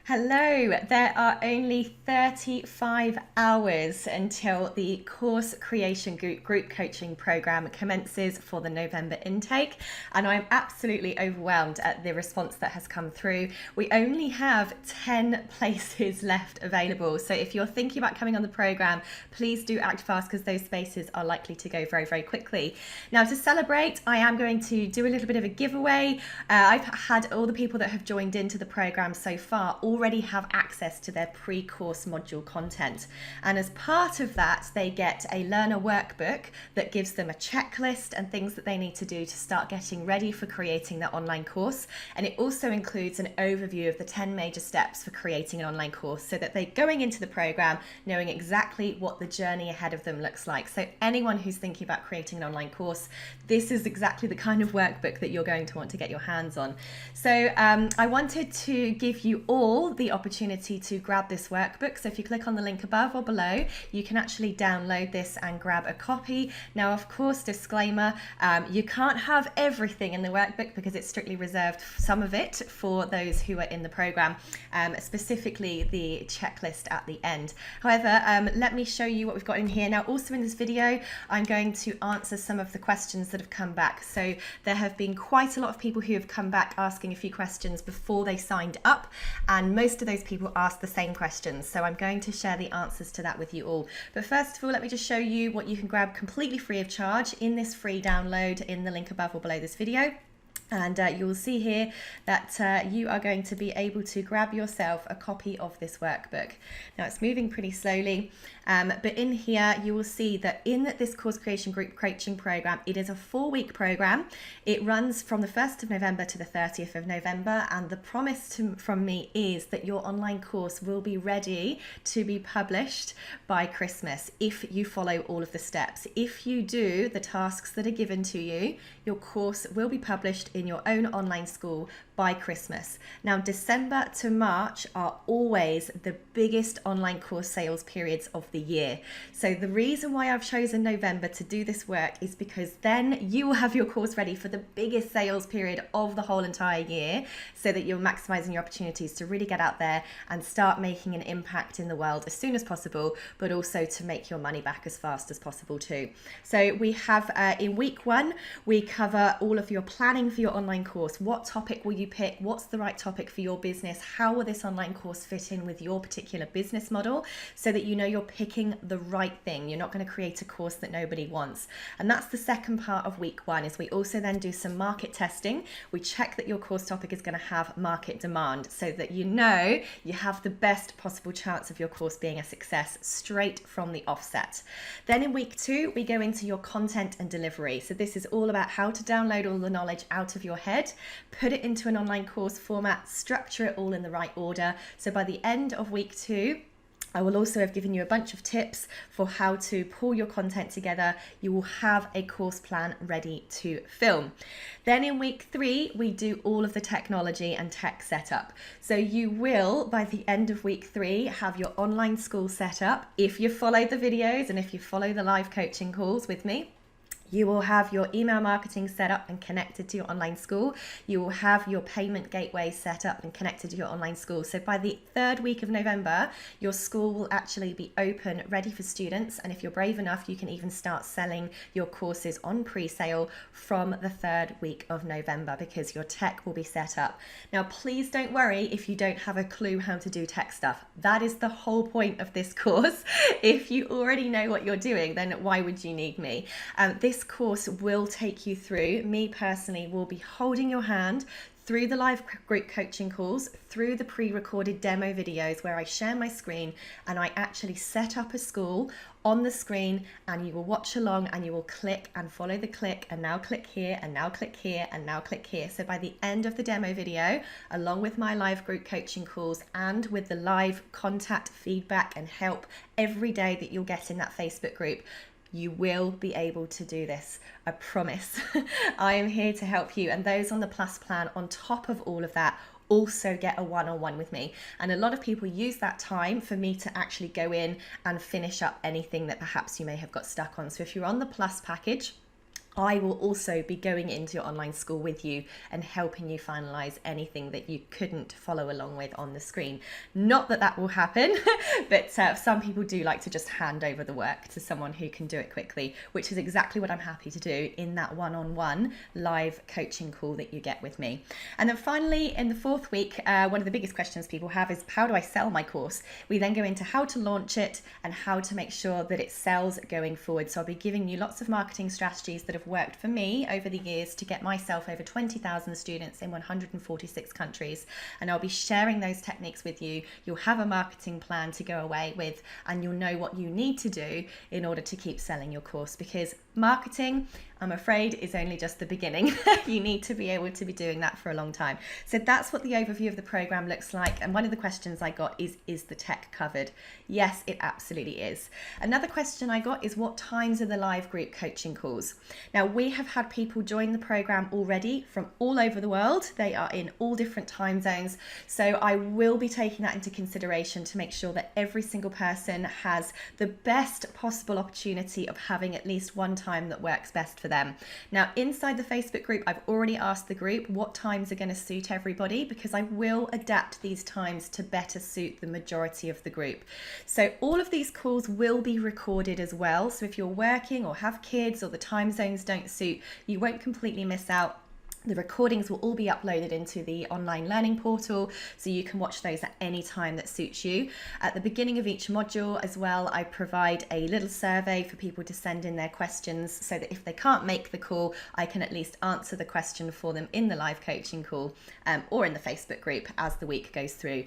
Hello, there are only 35 hours until the course creation group coaching program commences for the November intake, and I'm absolutely overwhelmed at the response that has come through. We only have 10 places left available, so if you're thinking about coming on the program, please do act fast because those spaces are likely to go very, very quickly. Now, to celebrate, I am going to do a little bit of a giveaway. I've had all the people that have joined into the program so far already have access to their pre-course module content, and as part of that they get a learner workbook that gives them a checklist and things that they need to do to start getting ready for creating their online course. And it also includes an overview of the 10 major steps for creating an online course, so that they're going into the program knowing exactly what the journey ahead of them looks like. So anyone who's thinking about creating an online course, this is exactly the kind of workbook that you're going to want to get your hands on. So I wanted to give you all the opportunity to grab this workbook. So if you click on the link above or below, you can actually download this and grab a copy. Now, of course, disclaimer, you can't have everything in the workbook because it's strictly reserved, some of it, for those who are in the program, specifically the checklist at the end. However, let me show you what we've got in here. Now, also in this video, I'm going to answer some of the questions that have come back. So there have been quite a lot of people who have come back asking a few questions before they signed up, and most of those people asked the same questions. So I'm going to share the answers to that with you all. But first of all, let me just show you what you can grab completely free of charge in this free download in the link above or below this video. And you will see here that you are going to be able to grab yourself a copy of this workbook. Now, it's moving pretty slowly, but in here you will see that in this course creation group coaching program, it is a 4-week program. It runs from the 1st of November to the 30th of November, and the promise from me is that your online course will be ready to be published by Christmas if you follow all of the steps. If you do the tasks that are given to you, your course will be published in your own online school by Christmas. Now, December to March are always the biggest online course sales periods of the year. So the reason why I've chosen November to do this work is because then you will have your course ready for the biggest sales period of the whole entire year, so that you're maximizing your opportunities to really get out there and start making an impact in the world as soon as possible, but also to make your money back as fast as possible too. So we have in week 1, we cover all of your planning for your online course. What topic will you pick? What's the right topic for your business? How will this online course fit in with your particular business model, so that you know you're picking the right thing? You're not going to create a course that nobody wants. And that's the second part of week 1, is we also then do some market testing. We check that your course topic is going to have market demand, so that you know you have the best possible chance of your course being a success straight from the offset. Then in week 2, we go into your content and delivery. So this is all about how to download all the knowledge out of your head, put it into an online course format, structure it all in the right order. So by the end of week 2, I will also have given you a bunch of tips for how to pull your content together. You will have a course plan ready to film. Then in week 3, we do all of the technology and tech setup. So you will, by the end of week 3, have your online school set up. If you follow the videos and if you follow the live coaching calls with me, you will have your email marketing set up and connected to your online school. You will have your payment gateway set up and connected to your online school. So by the 3rd week of November, your school will actually be open, ready for students. And if you're brave enough, you can even start selling your courses on pre-sale from the 3rd week of November, because your tech will be set up. Now, please don't worry if you don't have a clue how to do tech stuff. That is the whole point of this course. If you already know what you're doing, then why would you need me? This course will take you through, me personally will be holding your hand through the live group coaching calls, through the pre-recorded demo videos where I share my screen and I actually set up a school on the screen, and you will watch along and you will click and follow the click, and now click here and now click here and now click here. So by the end of the demo video, along with my live group coaching calls and with the live contact, feedback and help every day that you'll get in that Facebook group, you will be able to do this. I promise. I am here to help you. And those on the Plus plan, on top of all of that, also get a one-on-one with me. And a lot of people use that time for me to actually go in and finish up anything that perhaps you may have got stuck on. So if you're on the Plus package, I will also be going into your online school with you and helping you finalize anything that you couldn't follow along with on the screen. Not that that will happen, but some people do like to just hand over the work to someone who can do it quickly, which is exactly what I'm happy to do in that one-on-one live coaching call that you get with me. And then finally, in the 4th week, one of the biggest questions people have is, how do I sell my course? We then go into how to launch it and how to make sure that it sells going forward. So I'll be giving you lots of marketing strategies that have worked for me over the years to get myself over 20,000 students in 146 countries. And I'll be sharing those techniques with you. You'll have a marketing plan to go away with, and you'll know what you need to do in order to keep selling your course, because marketing, I'm afraid, is only just the beginning. You need to be able to be doing that for a long time. So that's what the overview of the program looks like. And one of the questions I got is the tech covered? Yes, it absolutely is. Another question I got is, what times are the live group coaching calls? Now, we have had people join the program already from all over the world. They are in all different time zones. So I will be taking that into consideration to make sure that every single person has the best possible opportunity of having at least one time that works best for them. Now, inside the Facebook group, I've already asked the group what times are going to suit everybody, because I will adapt these times to better suit the majority of the group. So all of these calls will be recorded as well. So if you're working or have kids or the time zones don't suit, you won't completely miss out. The recordings will all be uploaded into the online learning portal, so you can watch those at any time that suits you. At the beginning of each module as well, I provide a little survey for people to send in their questions, so that if they can't make the call, I can at least answer the question for them in the live coaching call or in the Facebook group as the week goes through.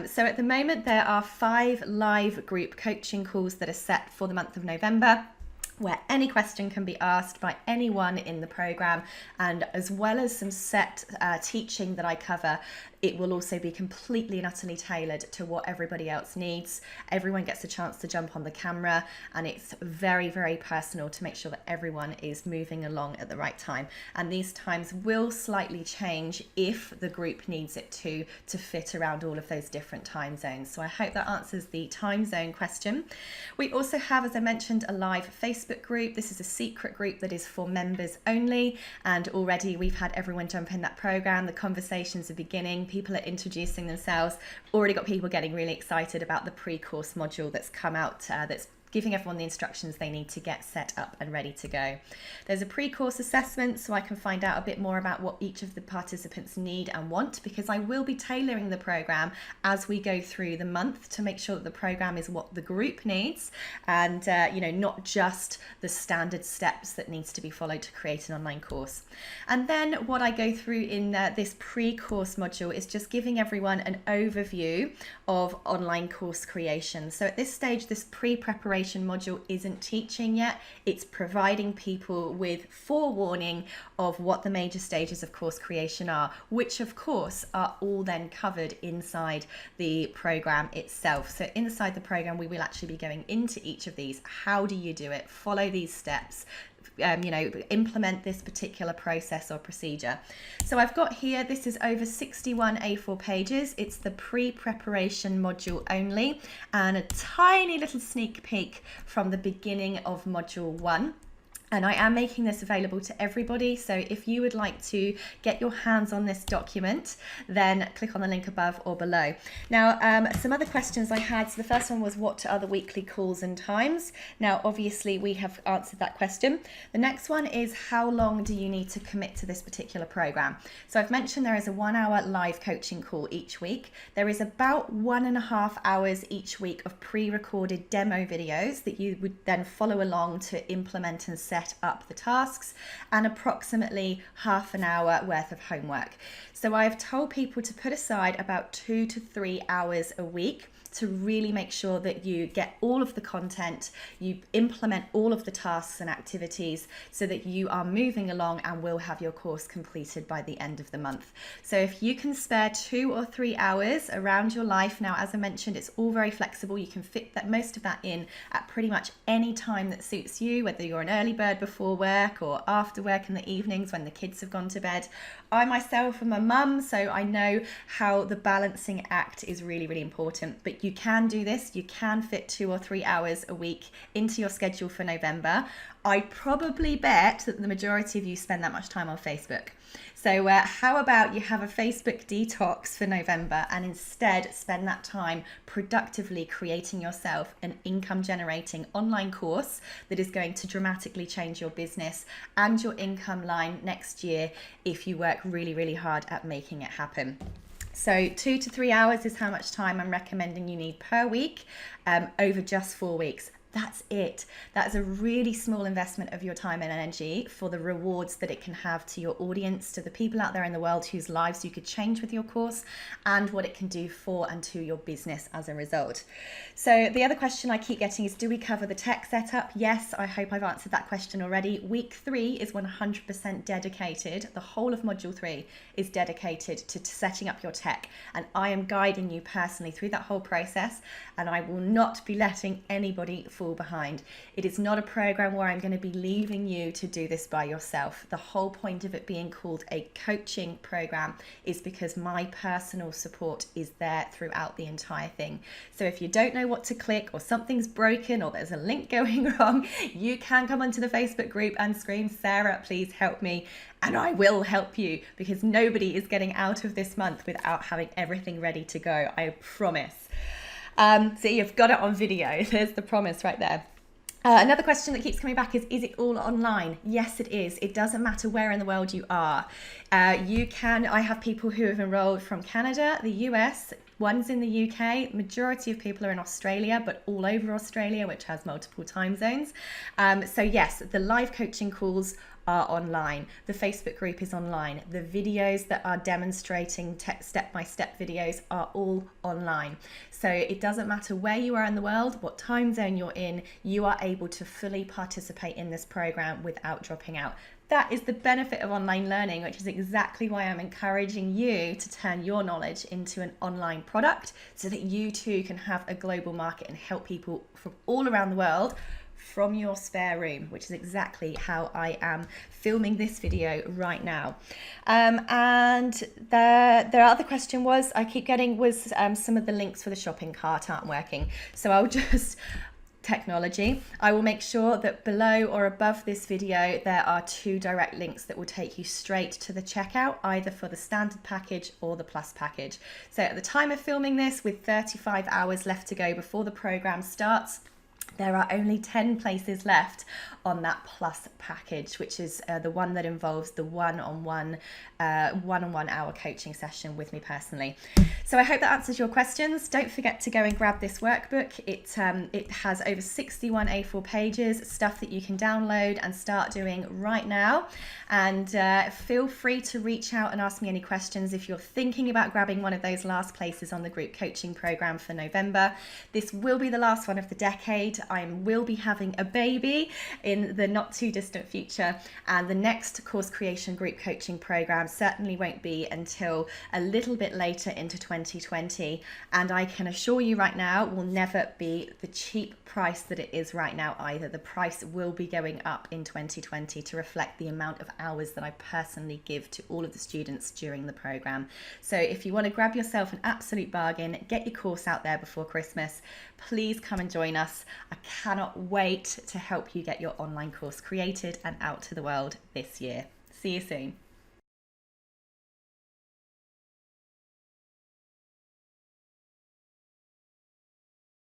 So at the moment, there are 5 live group coaching calls that are set for the month of November, where any question can be asked by anyone in the program, and as well as some set teaching that I cover, it will also be completely and utterly tailored to what everybody else needs. Everyone gets a chance to jump on the camera, and it's very, very personal to make sure that everyone is moving along at the right time. And these times will slightly change if the group needs it to fit around all of those different time zones. So I hope that answers the time zone question. We also have, as I mentioned, a live Facebook group. This is a secret group that is for members only, and already we've had everyone jump in that program. The conversations are beginning. People are introducing themselves. Already got people getting really excited about the pre-course module that's come out, that's giving everyone the instructions they need to get set up and ready to go. There's a pre-course assessment, so I can find out a bit more about what each of the participants need and want, because I will be tailoring the program as we go through the month to make sure that the program is what the group needs, and not just the standard steps that needs to be followed to create an online course. And then what I go through in this pre-course module is just giving everyone an overview of online course creation. So at this stage, this pre-preparation module isn't teaching yet. It's providing people with forewarning of what the major stages of course creation are, which of course are all then covered inside the program itself. So inside the program, we will actually be going into each of these. How do you do it? Follow these steps. Implement this particular process or procedure. So I've got here, this is over 61 A4 pages. It's the pre-preparation module only, and a tiny little sneak peek from the beginning of module 1. And I am making this available to everybody. So if you would like to get your hands on this document, then click on the link above or below. Now, some other questions I had. So the first one was, what are the weekly calls and times? Now, obviously, we have answered that question. The next one is, how long do you need to commit to this particular program? So I've mentioned there is a 1-hour live coaching call each week. There is about 1.5 hours each week of pre-recorded demo videos that you would then follow along to implement and set up the tasks, and approximately half an hour worth of homework. So I've told people to put aside about 2 to 3 hours a week to really make sure that you get all of the content, you implement all of the tasks and activities so that you are moving along and will have your course completed by the end of the month. So if you can spare 2 or 3 hours around your life, now as I mentioned, it's all very flexible. You can fit that most of that in at pretty much any time that suits you, whether you're an early bird bird before work or after work in the evenings when the kids have gone to bed. I myself am a mum, so I know how the balancing act is really, really important. But you can do this. You can fit 2 or 3 hours a week into your schedule for November. I'd probably bet that the majority of you spend that much time on Facebook. So how about you have a Facebook detox for November and instead spend that time productively creating yourself an income generating online course that is going to dramatically change your business and your income line next year if you work really, really hard at making it happen. So 2 to 3 hours is how much time I'm recommending you need per week over just 4 weeks. That's it. That's a really small investment of your time and energy for the rewards that it can have to your audience, to the people out there in the world whose lives you could change with your course, and what it can do for and to your business as a result. So the other question I keep getting is, do we cover the tech setup? Yes, I hope I've answered that question already. Week 3 is 100% dedicated. The whole of module 3 is dedicated to setting up your tech, and I am guiding you personally through that whole process, and I will not be letting anybody fall behind. It is not a program where I'm going to be leaving you to do this by yourself. The whole point of it being called a coaching program is because my personal support is there throughout the entire thing. So if you don't know what to click, or something's broken, or there's a link going wrong, you can come onto the Facebook group and scream, "Sarah, please help me," and I will help you, because nobody is getting out of this month without having everything ready to go. I promise. So you've got it on video. There's the promise right there. Another question that keeps coming back is it all online? Yes, it is. It doesn't matter where in the world you are. I have people who have enrolled from Canada, the US, one's in the UK, majority of people are in Australia, but all over Australia, which has multiple time zones. So yes, the live coaching calls are online. The Facebook group is online. The videos that are demonstrating step-by-step videos are all online. So it doesn't matter where you are in the world, what time zone you're in, you are able to fully participate in this program without dropping out. That is the benefit of online learning, which is exactly why I'm encouraging you to turn your knowledge into an online product so that you too can have a global market and help people from all around the world from your spare room, which is exactly how I am filming this video right now. And the other question was, I keep getting, was some of the links for the shopping cart aren't working. So I'll just, technology, I will make sure that below or above this video there are 2 direct links that will take you straight to the checkout, either for the standard package or the plus package. So at the time of filming this, with 35 hours left to go before the program starts, there are only 10 places left on that plus package, which is the one that involves the one-on-one hour coaching session with me personally. So I hope that answers your questions. Don't forget to go and grab this workbook. It has over 61 A4 pages, stuff that you can download and start doing right now. And feel free to reach out and ask me any questions if you're thinking about grabbing one of those last places on the group coaching program for November. This will be the last one of the decade. I will be having a baby in the not too distant future, and the next course creation group coaching program certainly won't be until a little bit later into 2020, and I can assure you right now will never be the cheap price that it is right now either. The price will be going up in 2020 to reflect the amount of hours that I personally give to all of the students during the program. So if you want to grab yourself an absolute bargain, get your course out there before Christmas, please come and join us. I cannot wait to help you get your online course created and out to the world this year. See you soon.